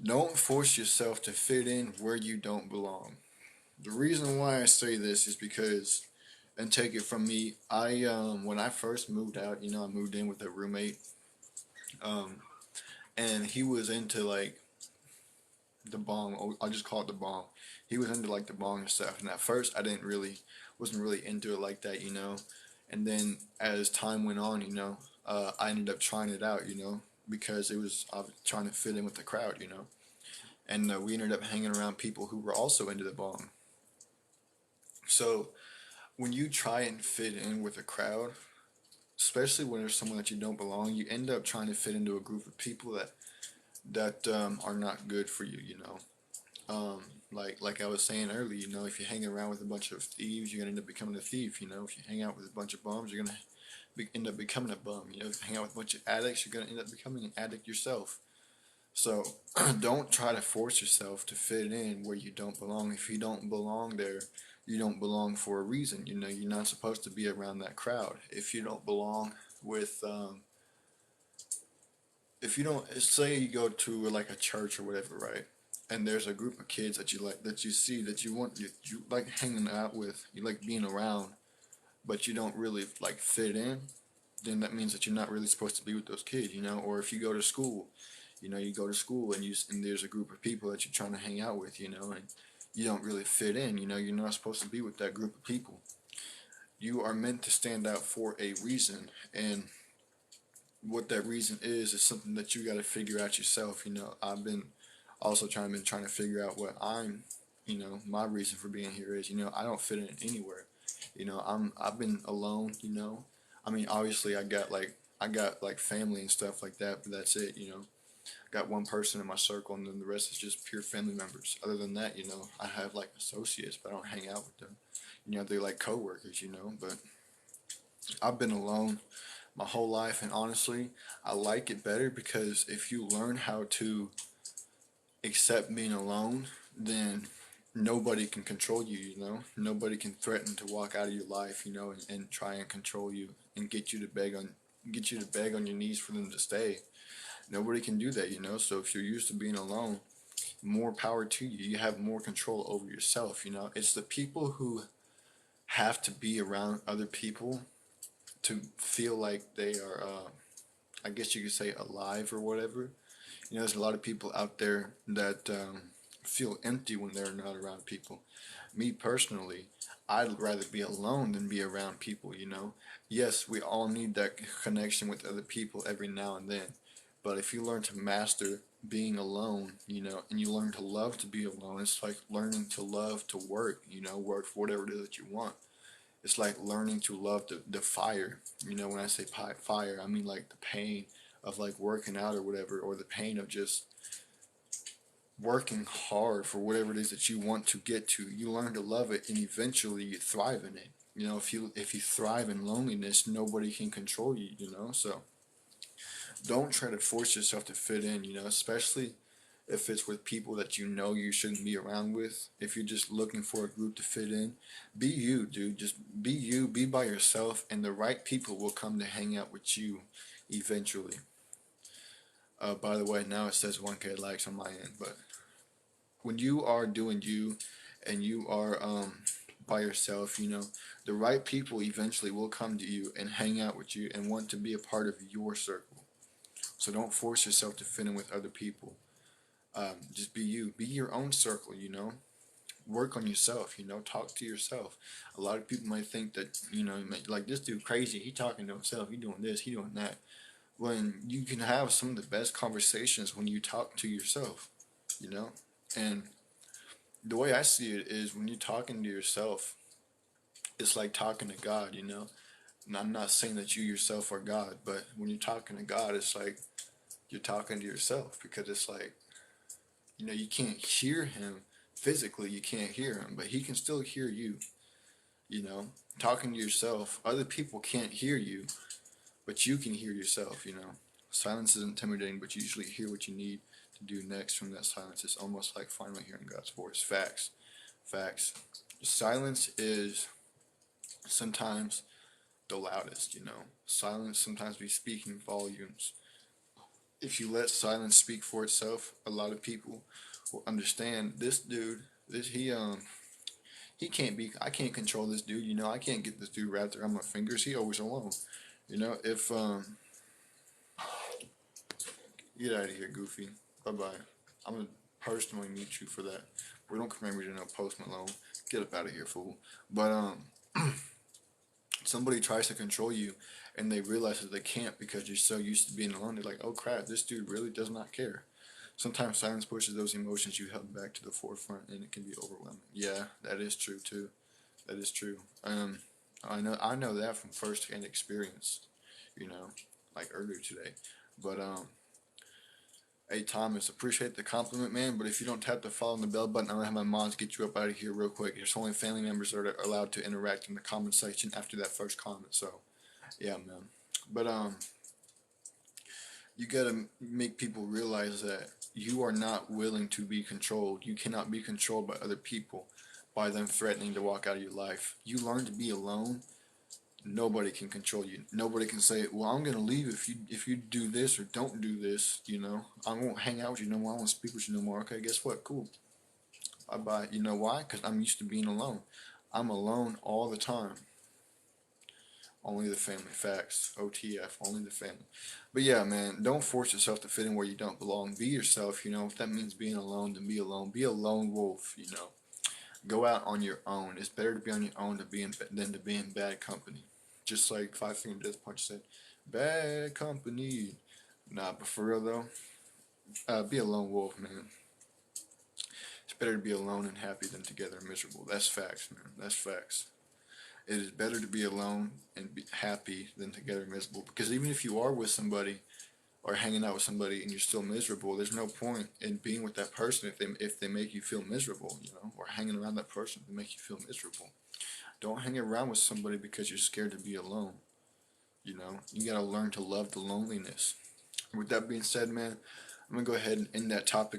Don't force yourself to fit in where you don't belong. The reason why I say this is because, and take it from me, when I first moved out, I moved in with a roommate, um, and he was into like the bong. I'll just call it the bong. He was into like the bong and stuff, and at first I didn't really, wasn't really into it like that. And then as time went on, I ended up trying it out, because I was trying to fit in with the crowd. And we ended up hanging around people who were also into the bong. So when you try and fit in with a crowd, especially when there's someone that you don't belong, you end up trying to fit into a group of people that are not good for you. Um, like I was saying earlier, if you hang around with a bunch of thieves, you're gonna end up becoming a thief. If you hang out with a bunch of bums, you're gonna end up becoming a bum. If you hang out with a bunch of addicts, you're gonna end up becoming an addict yourself. So don't try to force yourself to fit in where you don't belong. If you don't belong there, you don't belong for a reason. You're not supposed to be around that crowd. If you don't belong with, if you don't, say you go to like a church or whatever, right? And there's a group of kids that you like, that you see, that you like hanging out with, you like being around, but you don't really like fit in, then that means that you're not really supposed to be with those kids. Or if you go to school, you go to school and there's a group of people that you're trying to hang out with, and you don't really fit in, you're not supposed to be with that group of people. You are meant to stand out for a reason, and what that reason is something that you got to figure out yourself. I've been also trying to figure out what my reason for being here is. I don't fit in anywhere. I've been alone. I mean, obviously I got like family and stuff like that, but that's it. Got one person in my circle, and then the rest is just pure family members. Other than that, I have like associates, but I don't hang out with them. They're like coworkers. But I've been alone my whole life, and honestly, I like it better because if you learn how to accept being alone, then nobody can control you. Nobody can threaten to walk out of your life, and try and control you and get you to beg on your knees for them to stay. Nobody can do that. So if you're used to being alone, more power to you. You have more control over yourself. It's the people who have to be around other people to feel like they are, I guess you could say, alive or whatever. There's a lot of people out there that feel empty when they're not around people. Me personally, I'd rather be alone than be around people. Yes, we all need that connection with other people every now and then. But if you learn to master being alone, and you learn to love to be alone, it's like learning to love to work for whatever it is that you want. It's like learning to love the fire. When I say fire, I mean like the pain of like working out or whatever, or the pain of just working hard for whatever it is that you want to get to. You learn to love it, and eventually you thrive in it. If you thrive in loneliness, nobody can control you. So don't try to force yourself to fit in, especially if it's with people that you shouldn't be around with. If you're just looking for a group to fit in, be you, dude. Just be you, be by yourself, and the right people will come to hang out with you eventually. By the way, now it says 1K likes on my end, but when you are doing you and you are by yourself, the right people eventually will come to you and hang out with you and want to be a part of your circle. So don't force yourself to fit in with other people. Just be you. Be your own circle. Work on yourself. Talk to yourself. A lot of people might think that, like this dude crazy. He talking to himself. He doing this. He doing that. When you can have some of the best conversations when you talk to yourself. And the way I see it is when you're talking to yourself, it's like talking to God. And I'm not saying that you yourself are God, but when you're talking to God, it's like you're talking to yourself, because it's like, you can't hear him physically, you can't hear him, but he can still hear you. You know, talking to yourself, other people can't hear you, but you can hear yourself. Silence is intimidating, but you usually hear what you need to do next from that silence. It's almost like finally hearing God's voice. Facts. Facts. Silence is sometimes the loudest. Silence sometimes be speaking volumes. if you let silence speak for itself, a lot of people will understand this dude. This he can't be. I can't control this dude. You know, I can't get this dude wrapped around my fingers. He always alone. You know, if get out of here, Goofy. Bye bye. I'm gonna personally meet you for that. We don't commemorate no Post Malone. Get up out of here, fool. But somebody tries to control you, and they realize that they can't because you're so used to being alone. They're like, oh crap, this dude really does not care. Sometimes silence pushes those emotions you held back to the forefront, and it can be overwhelming. Yeah, that is true too. That is true. I know that from firsthand experience. You know, like earlier today. But hey Thomas, appreciate the compliment, man. But if you don't tap the follow and the bell button, I'm gonna have my mods get you up out of here real quick. There's only family members that are allowed to interact in the comment section after that first comment. So, yeah, man. But you gotta make people realize that you are not willing to be controlled. You cannot be controlled by other people, by them threatening to walk out of your life. You learn to be alone. Nobody can control you. Nobody can say, "Well, I'm gonna leave if you do this or don't do this." You know, I won't hang out with you no more. I won't speak with you no more. Okay, guess what? Cool. Bye bye. You know why? Because I'm used to being alone. I'm alone all the time. Only the family. Facts. OTF. Only the family. But yeah, man, don't force yourself to fit in where you don't belong. Be yourself. You know, if that means being alone, then be alone. Be a lone wolf. You know, go out on your own. It's better to be on your own than to be in bad company. Just like Five Finger Death Punch said, bad company. Nah, but for real though, be a lone wolf, man. It's better to be alone and happy than together and miserable. That's facts, man. That's facts. It is better to be alone and be happy than together and miserable. Because even if you are with somebody or hanging out with somebody and you're still miserable, there's no point in being with that person if they make you feel miserable, you know, or hanging around that person to make you feel miserable. Don't hang around with somebody because you're scared to be alone. You know, you gotta learn to love the loneliness. With that being said, man, I'm gonna go ahead and end that topic